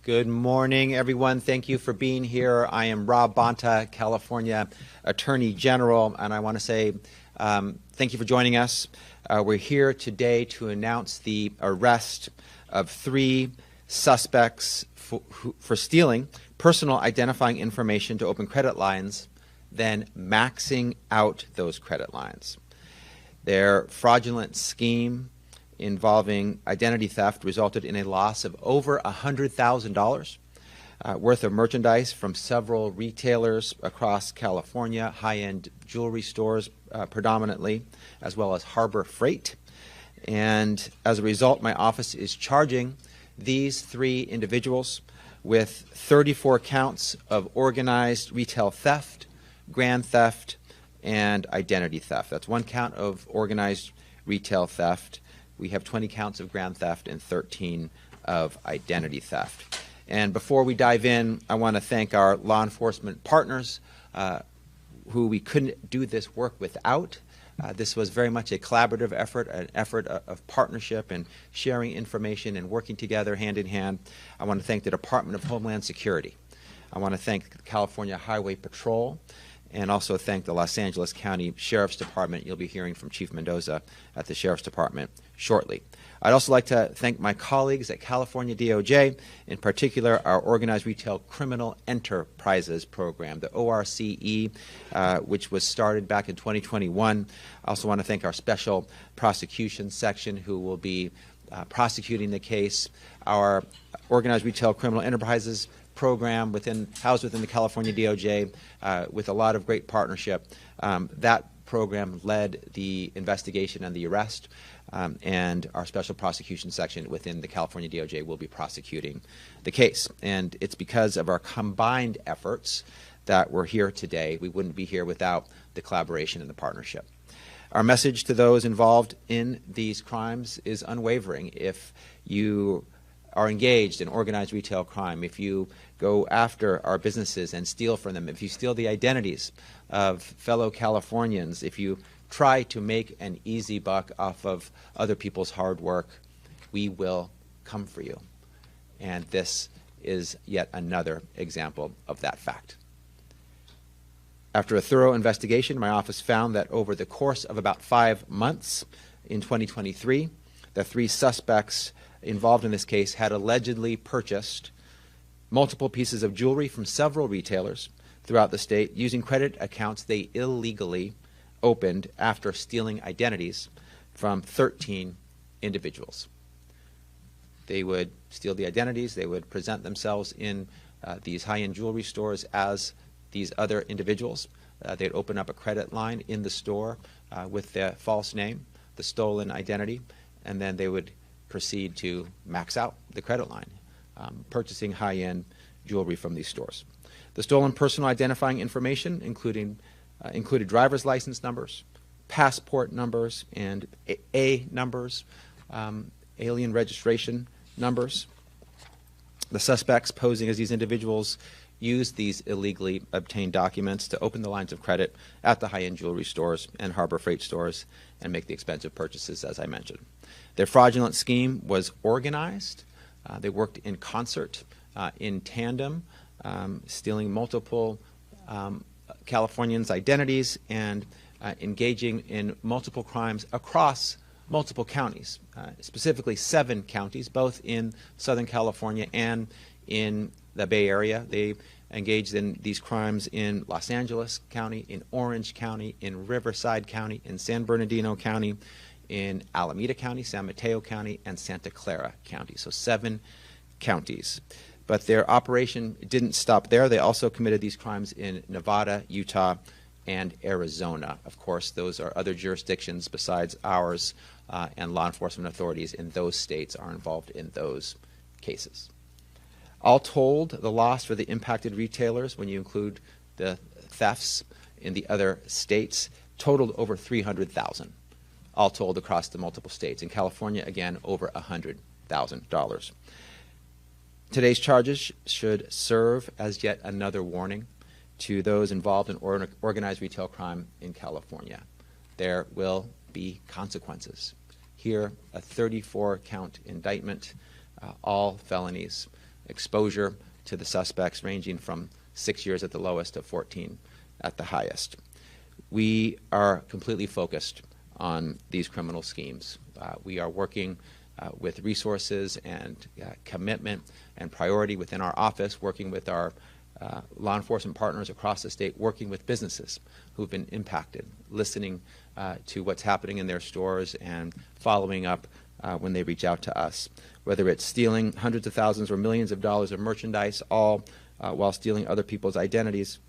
Good morning, everyone. Thank you for being here. I am Rob Bonta, California Attorney General, and I want to say thank you for joining us. We're here today to announce the arrest of 3 suspects for stealing personal identifying information to open credit lines, then maxing out those credit lines. Their fraudulent scheme involving identity theft resulted in a loss of over $100,000 worth of merchandise from several retailers across California, high-end jewelry stores predominantly, as well as Harbor Freight. And as a result, my office is charging these 3 individuals with 34 counts of organized retail theft, grand theft, and identity theft. That's 1 count of organized retail theft. We have 20 counts of grand theft and 13 of identity theft. And before we dive in, I want to thank our law enforcement partners who we couldn't do this work without. This was very much a collaborative effort, an effort of partnership and sharing information and working together hand in hand. I want to thank the Department of Homeland Security. I want to thank the California Highway Patrol, and also thank the Los Angeles County Sheriff's Department. You'll be hearing from Chief Mendoza at the Sheriff's Department shortly. I'd also like to thank my colleagues at California DOJ, in particular our Organized Retail Criminal Enterprises Program, the ORCE, which was started back in 2021. I also want to thank our Special Prosecution Section, who will be prosecuting the case, our Organized Retail Criminal Enterprises program housed within the California DOJ with a lot of great partnership. That program led the investigation and the arrest, and our Special Prosecution Section within the California DOJ will be prosecuting the case. And it's because of our combined efforts that we're here today. We wouldn't be here without the collaboration and the partnership. Our message to those involved in these crimes is unwavering. If you are engaged in organized retail crime, if you go after our businesses and steal from them, if you steal the identities of fellow Californians, if you try to make an easy buck off of other people's hard work, we will come for you. And this is yet another example of that fact. After a thorough investigation, my office found that over the course of about 5 months in 2023, the 3 suspects involved in this case had allegedly purchased multiple pieces of jewelry from several retailers throughout the state using credit accounts they illegally opened after stealing identities from 13 individuals. They would steal the identities, they would present themselves in these high-end jewelry stores as these other individuals. They'd open up a credit line in the store with the false name, the stolen identity, and then they would proceed to max out the credit line, purchasing high-end jewelry from these stores. The stolen personal identifying information included driver's license numbers, passport numbers, and A numbers, alien registration numbers. The suspects, posing as these individuals, used these illegally obtained documents to open the lines of credit at the high-end jewelry stores and Harbor Freight stores and make the expensive purchases, as I mentioned. Their fraudulent scheme was organized. They worked in concert, in tandem, stealing multiple Californians' identities and engaging in multiple crimes across multiple counties, specifically 7 counties, both in Southern California and in the Bay Area. They engaged in these crimes in Los Angeles County, in Orange County, in Riverside County, in San Bernardino County, in Alameda County, San Mateo County, and Santa Clara County. So 7 counties. But their operation didn't stop there. They also committed these crimes in Nevada, Utah, and Arizona. Of course, those are other jurisdictions besides ours, and law enforcement authorities in those states are involved in those cases. All told, the loss for the impacted retailers, when you include the thefts in the other states, totaled over $300,000, all told across the multiple states. In California, again, over $100,000. Today's charges should serve as yet another warning to those involved in organized retail crime in California. There will be consequences. Here, a 34-count indictment, all felonies, exposure to the suspects ranging from 6 years at the lowest to 14 at the highest. We are completely focused on these criminal schemes. We are working with resources and commitment and priority within our office, working with our law enforcement partners across the state, working with businesses who've been impacted, listening to what's happening in their stores and following up when they reach out to us. Whether it's stealing hundreds of thousands or millions of dollars of merchandise, all while stealing other people's identities.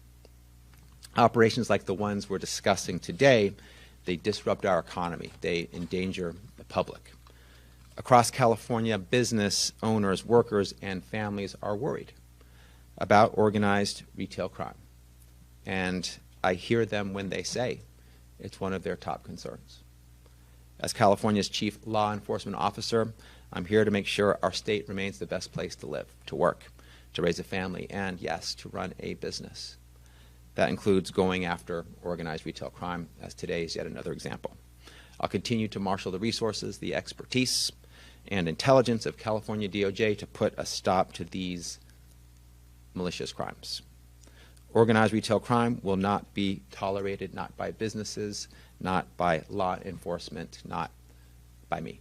Operations like the ones we're discussing today, they disrupt our economy. They endanger the public. Across California, business owners, workers, and families are worried about organized retail crime. And I hear them when they say it's one of their top concerns. As California's chief law enforcement officer, I'm here to make sure our state remains the best place to live, to work, to raise a family, and yes, to run a business. That includes going after organized retail crime, as today is yet another example. I'll continue to marshal the resources, the expertise, and intelligence of California DOJ to put a stop to these malicious crimes. Organized retail crime will not be tolerated, not by businesses, not by law enforcement, not by me.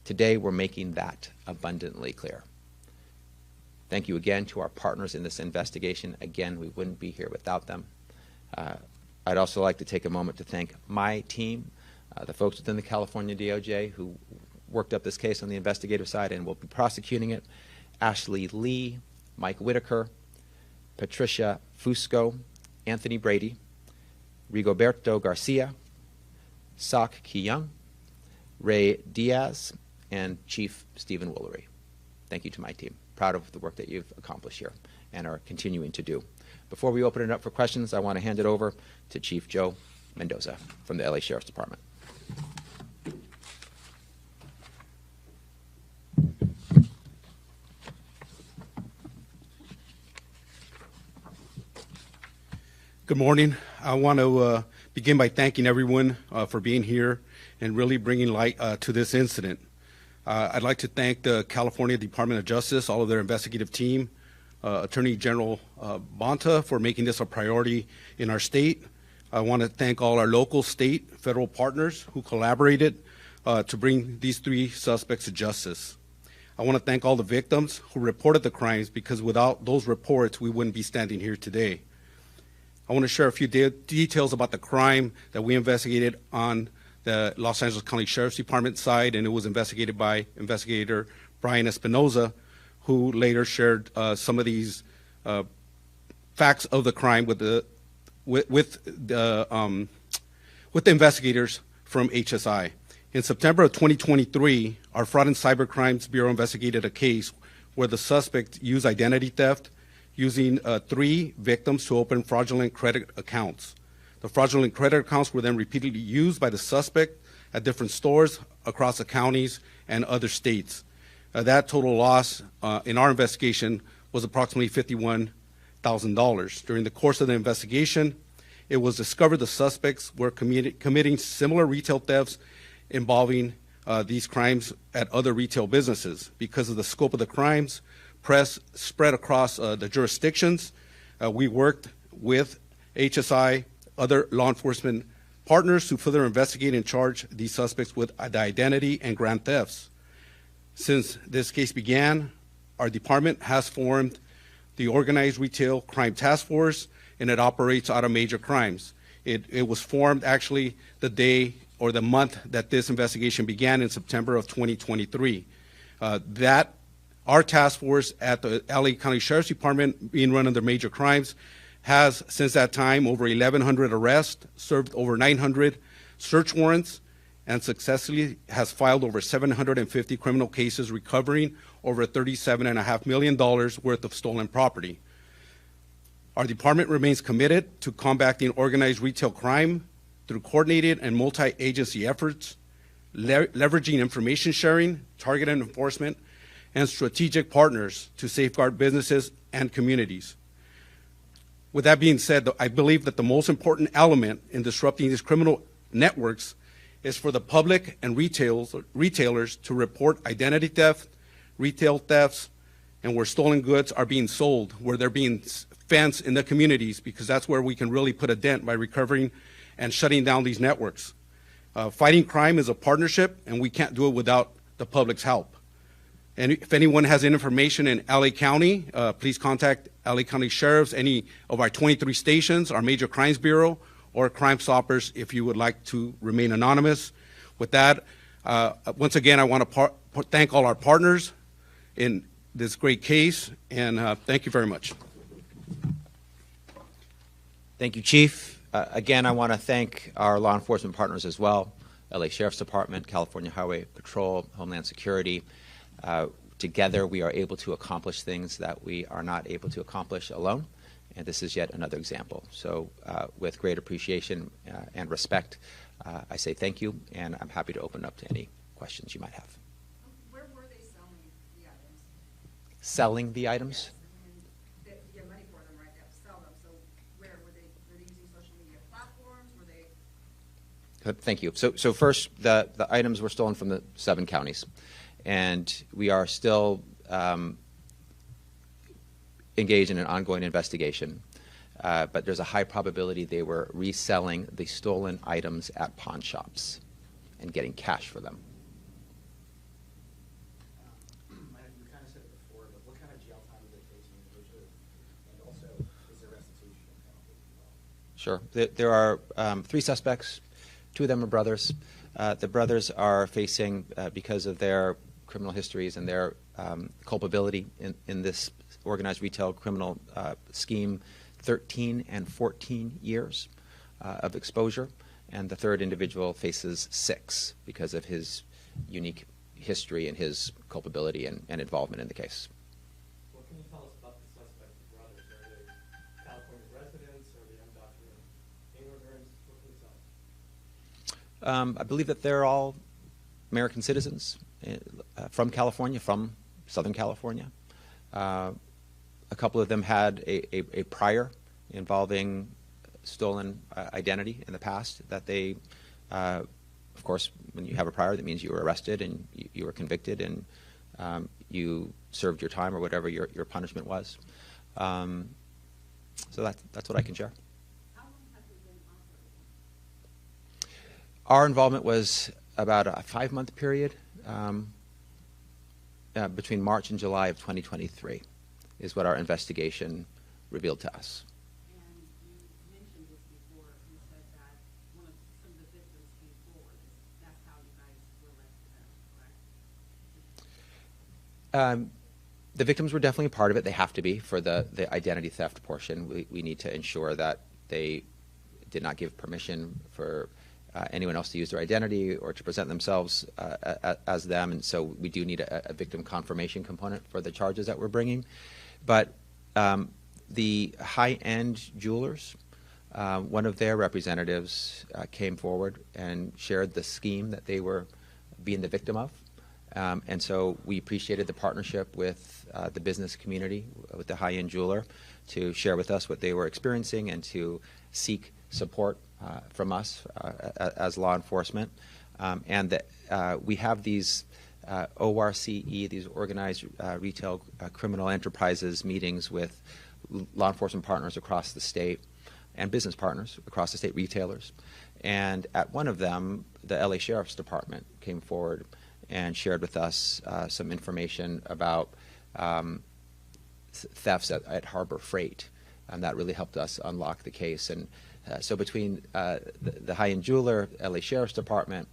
Today, we're making that abundantly clear. Thank you again to our partners in this investigation. Again, we wouldn't be here without them. I'd also like to take a moment to thank my team, the folks within the California DOJ who worked up this case on the investigative side and will be prosecuting it. Ashley Lee, Mike Whitaker, Patricia Fusco, Anthony Brady, Rigoberto Garcia, Sok Ki-young, Ray Diaz, and Chief Stephen Woolery. Thank you to my team. Proud of the work that you've accomplished here and are continuing to do. Before we open it up for questions, I want to hand it over to Chief Joe Mendoza from the LA Sheriff's Department. Good morning. I want to begin by thanking everyone for being here and really bringing light to this incident. I'd like to thank the California Department of Justice, all of their investigative team, Attorney General Bonta for making this a priority in our state. I want to thank all our local, state, federal partners who collaborated to bring these three suspects to justice. I want to thank all the victims who reported the crimes, because without those reports, we wouldn't be standing here today. I want to share a few details about the crime that we investigated on the Los Angeles County Sheriff's Department side, and it was investigated by investigator Brian Espinoza, who later shared some of these facts of the crime with the investigators from HSI. In September of 2023, our Fraud and Cyber Crimes Bureau investigated a case where the suspect used identity theft using 3 victims to open fraudulent credit accounts. The fraudulent credit accounts were then repeatedly used by the suspect at different stores across the counties and other states. That total loss in our investigation was approximately $51,000. During the course of the investigation, it was discovered the suspects were committing similar retail thefts involving these crimes at other retail businesses. Because of the scope of the crimes, press spread across the jurisdictions, we worked with HSI, other law enforcement partners to further investigate and charge these suspects with the identity and grand thefts. Since this case began, our department has formed the Organized Retail Crime Task Force, and it operates out of major crimes. It was formed actually the day or the month that this investigation began in September of 2023. Our task force at the LA County Sheriff's Department, being run under major crimes, has since that time over 1,100 arrests, served over 900 search warrants, and successfully has filed over 750 criminal cases, recovering over $37.5 million worth of stolen property. Our department remains committed to combating organized retail crime through coordinated and multi-agency efforts, leveraging information sharing, targeted enforcement, and strategic partners to safeguard businesses and communities. With that being said, I believe that the most important element in disrupting these criminal networks is for the public and retailers to report identity theft, retail thefts, and where stolen goods are being sold, where they're being fenced in the communities, because that's where we can really put a dent by recovering and shutting down these networks. Fighting crime is a partnership, and we can't do it without the public's help. And if anyone has any information in LA County, please contact LA County Sheriffs, any of our 23 stations, our Major Crimes Bureau, or Crime Stoppers if you would like to remain anonymous. With that, once again, I want to thank all our partners in this great case, and thank you very much. Thank you, Chief. Again, I want to thank our law enforcement partners as well, LA Sheriff's Department, California Highway Patrol, Homeland Security. Together, we are able to accomplish things that we are not able to accomplish alone, and this is yet another example. So with great appreciation and respect, I say thank you, and I'm happy to open up to any questions you might have. Where were they selling the items? Selling the items? Yes, I mean, they get money for them, right? They have to sell them. So where were they using social media platforms? Were they? Thank you. So first, the items were stolen from the 7 counties, and we are still engaged in an ongoing investigation. But there's a high probability they were reselling the stolen items at pawn shops and getting cash for them. You kind of said it before, but what kind of jail time is it facing individually? And also, is there restitution penalty as well? Sure. There are 3 suspects. 2 of them are brothers. The brothers are facing, because of their criminal histories and their culpability in this organized retail criminal scheme, 13 and 14 years of exposure, and the third individual faces 6 because of his unique history and his culpability and involvement in the case. What can you tell us about the suspect's brothers? Are they California residents? Are they undocumented immigrants? What can you tell us? I believe that they're all American citizens from California, from Southern California. A couple of them had a prior involving stolen identity in the past that they, of course, when you have a prior, that means you were arrested and you were convicted and you served your time or whatever your punishment was. So that's what I can share. How long have they been operating? Our involvement was about a 5-month period between March and July of 2023 is what our investigation revealed to us. And you mentioned this before. You said that some of the victims came forward. That's how you guys were led to them, correct? The victims were definitely a part of it. They have to be for the identity theft portion. We need to ensure that they did not give permission for anyone else to use their identity or to present themselves as them, and so we do need a victim confirmation component for the charges that we're bringing. But the high-end jewelers, one of their representatives came forward and shared the scheme that they were being the victim of. And so we appreciated the partnership with the business community, with the high-end jeweler, to share with us what they were experiencing and to seek support from us as law enforcement. And that we have these ORCE, these organized retail criminal enterprises meetings with law enforcement partners across the state and business partners across the state, retailers. And at one of them, the LA Sheriff's Department came forward and shared with us some information about thefts at Harbor Freight, and that really helped us unlock the case. And so between the high-end jeweler, LA Sheriff's Department,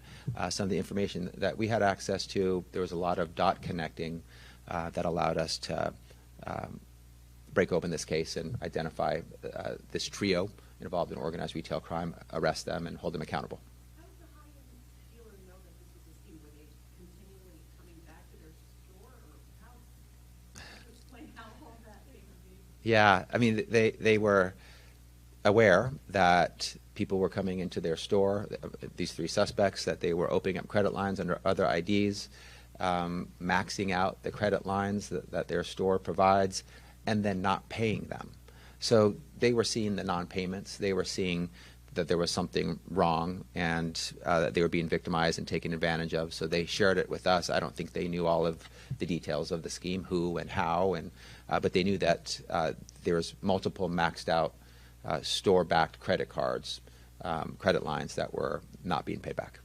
some of the information that we had access to, there was a lot of dot connecting that allowed us to break open this case and identify this trio involved in organized retail crime, arrest them, and hold them accountable. How did the high-end dealer know that this was a scheme? Were they continually coming back to their store, or how? Can you explain how all that came to be? Yeah, I mean, they were aware that people were coming into their store, these 3 suspects, that they were opening up credit lines under other IDs, maxing out the credit lines that their store provides, and then not paying them. So they were seeing the non-payments. They were seeing that there was something wrong and that they were being victimized and taken advantage of. So they shared it with us. I don't think they knew all of the details of the scheme, who and how, and but they knew that there was multiple maxed out store-backed credit cards, credit lines that were not being paid back.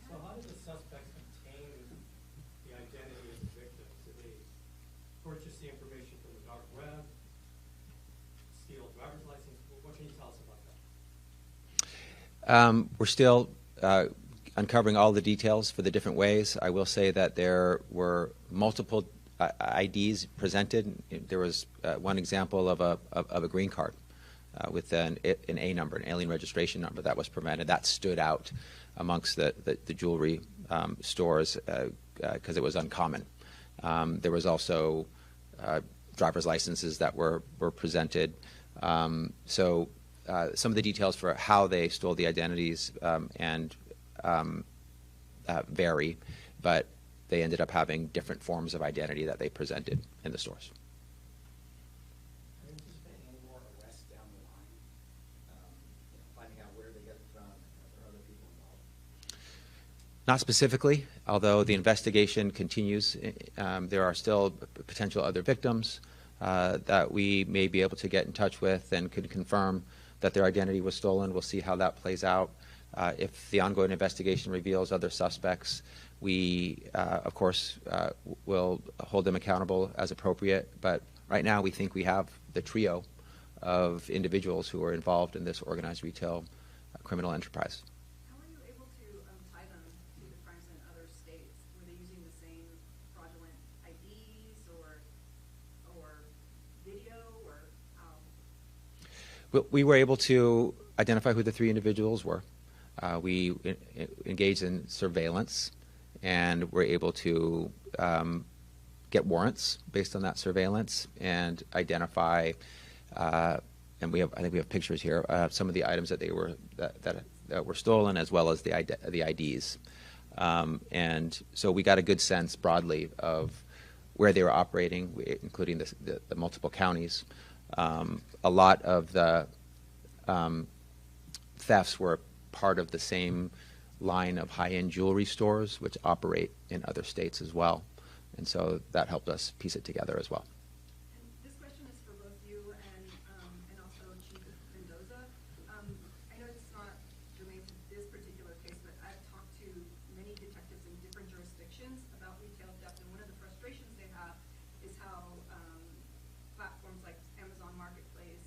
So how did the suspects obtain the identity of the victims? Did they purchase the information from the dark web, steal a driver's license? What can you tell us about that? We're still uncovering all the details for the different ways. I will say that there were multiple IDs presented. There was one example of a green card with an A number, an alien registration number that was presented. That stood out amongst the jewelry stores because it was uncommon. There was also driver's licenses that were presented. So some of the details for how they stole the identities vary, but they ended up having different forms of identity that they presented in the stores. Are you anticipating any more arrests down the line? Finding out where they get it from, are there other people involved? Not specifically, although the investigation continues. There are still potential other victims that we may be able to get in touch with and could confirm that their identity was stolen. We'll see how that plays out. If the ongoing investigation reveals other suspects, we, of course, will hold them accountable as appropriate. But right now, we think we have the trio of individuals who are involved in this organized retail criminal enterprise. How were you able to tie them to the crimes in other states? Were they using the same fraudulent IDs or video or how? We were able to identify who the three individuals were. We engaged in surveillance and were able to get warrants based on that surveillance and identify, and I think we have pictures here, some of the items that that were stolen, as well as the IDs. And so we got a good sense broadly of where they were operating, including the multiple counties. A lot of the thefts were part of the same line of high-end jewelry stores, which operate in other states as well. And so that helped us piece it together as well. And this question is for both you and also Chief Mendoza. I know it's not germane to this particular case, but I've talked to many detectives in different jurisdictions about retail theft, and one of the frustrations they have is how platforms like Amazon Marketplace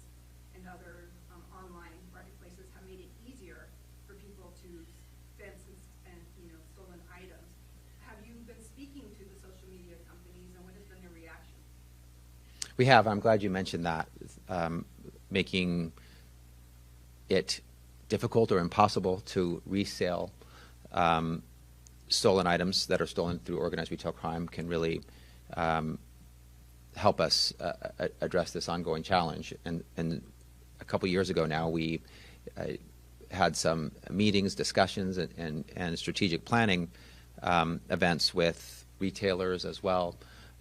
and other online marketplaces have made it easier for people to fence and stolen items. Have you been speaking to the social media companies, and what has been their reaction? We have. I'm glad you mentioned that. Making it difficult or impossible to resell stolen items that are stolen through organized retail crime can really help us address this ongoing challenge. And a couple years ago now, we had some meetings, discussions, and strategic planning events with retailers as well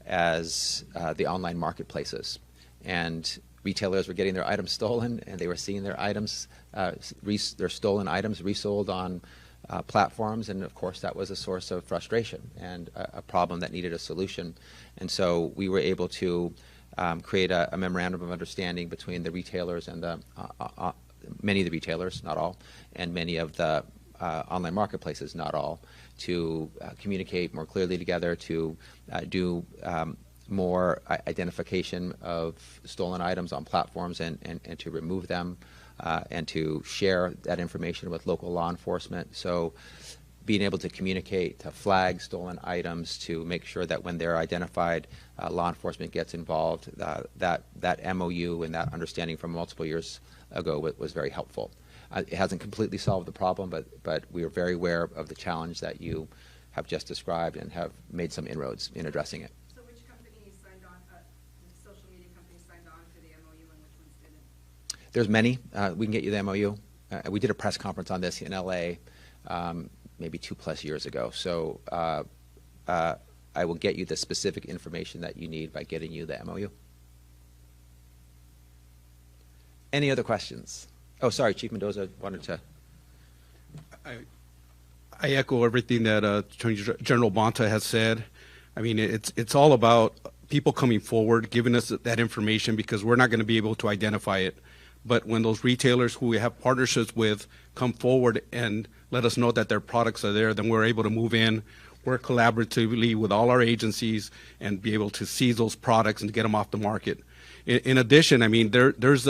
as the online marketplaces. And retailers were getting their items stolen, and they were seeing their items, their stolen items resold on platforms, and of course that was a source of frustration and a problem that needed a solution. And so we were able to create a memorandum of understanding between the retailers and many of the retailers, not all, and many of the online marketplaces, not all, to communicate more clearly together, to do more identification of stolen items on platforms and to remove them, and to share that information with local law enforcement. So being able to communicate, to flag stolen items, to make sure that when they're identified, law enforcement gets involved, that MOU and that understanding from multiple years ago was very helpful. It hasn't completely solved the problem, but we are very aware of the challenge that you have just described and have made some inroads in addressing it. So which companies signed on, the social media companies signed on to the MOU and which ones didn't? There's many. We can get you the MOU. We did a press conference on this in LA maybe 2+ years ago. So I will get you the specific information that you need by getting you the MOU. Any other questions? Oh, sorry, Chief Mendoza wanted to. I echo everything that Attorney General Bonta has said. I mean, it's all about people coming forward, giving us that information, because we're not going to be able to identify it. But when those retailers who we have partnerships with come forward and let us know that their products are there, then we're able to move in, work collaboratively with all our agencies, and be able to seize those products and get them off the market. In addition, I mean, there's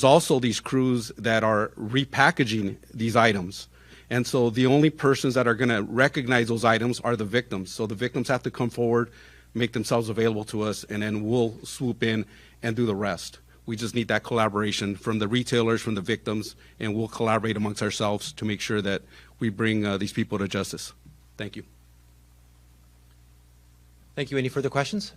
also these crews that are repackaging these items. And so the only persons that are going to recognize those items are the victims. So the victims have to come forward, make themselves available to us, and then we'll swoop in and do the rest. We just need that collaboration from the retailers, from the victims, and we'll collaborate amongst ourselves to make sure that we bring these people to justice. Thank you. Thank you. Any further questions?